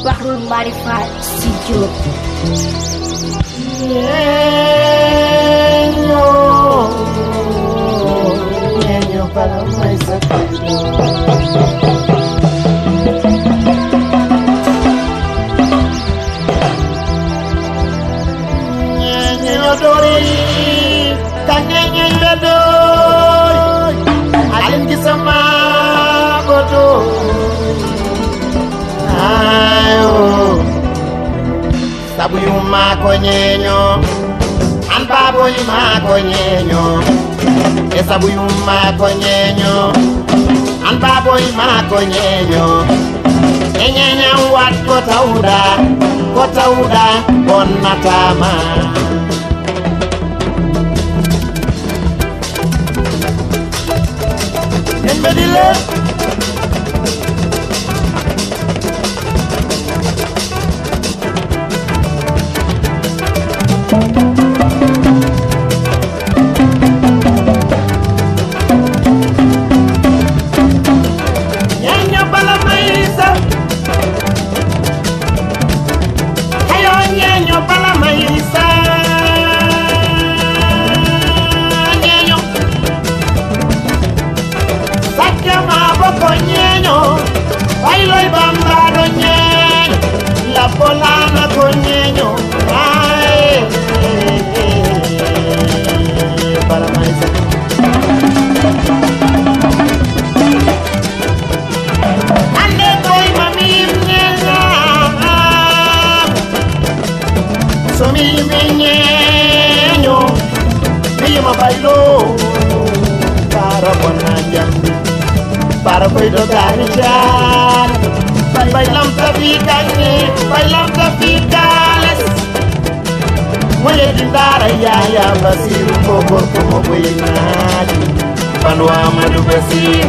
Bahrul Marifat Studio. Ñeño para mais ñeño dori kanyeñe dori alim ki sama bodo ayo sabu yuma ko ñeño an babo yuma ko ñeño e sabu yuma ko ñeño an babo yuma ko ñeño e ñeña wat ko tawda on natama en bedile Bailoi bambado ñeño, la polana con ñeño, ay, para mais. Ande koi mami ñeña, somi ñeño, bima bailo, para bonanya. Para cuidar da rijan, bailam tafikane, bailam tafikales. Mulher de dar ya Brasil, povo como buenade, panorama do Brasil.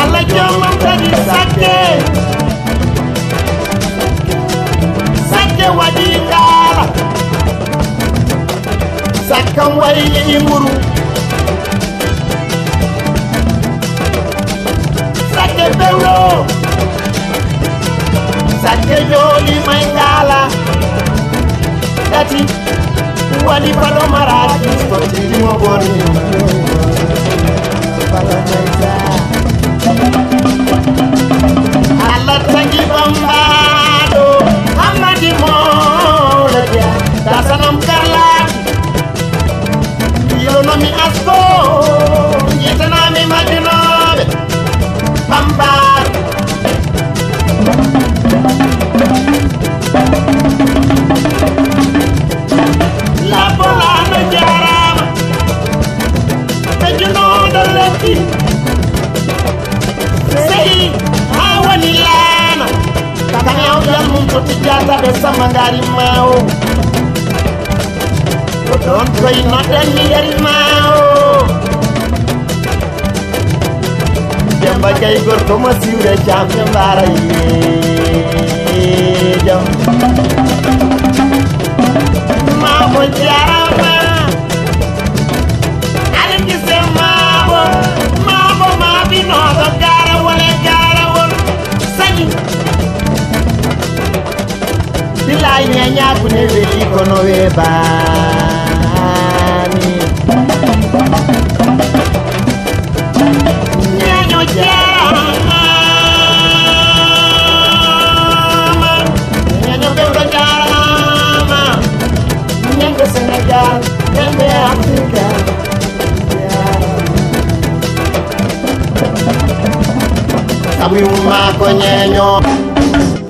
Alla chama tadi sake wadikala, sakam wali imuru. Sake beuro, sake joli mangala, dati wali palo maraki, skoti mo boni, palo maiza. Allah tangi bambado, amadi mo ladia, dasanam karlan, yolo nomi asko, yitana mi madinobe. Bambar la polana jarama pejuno doleti sei hawani lana kanyaw dal mum to tijata be samangari mao don koy nodan mi yari mao jamba kay gor ko ma siwre jam mbara yi jam ma bo jarama alin ki se ma bo ma bi no do gara wol sani dilay nya ku ne we ko no we bani ñeño jarama ñeño beuro jarama ñeño Sénégal ñeño Afrique sabu ma ko ñeño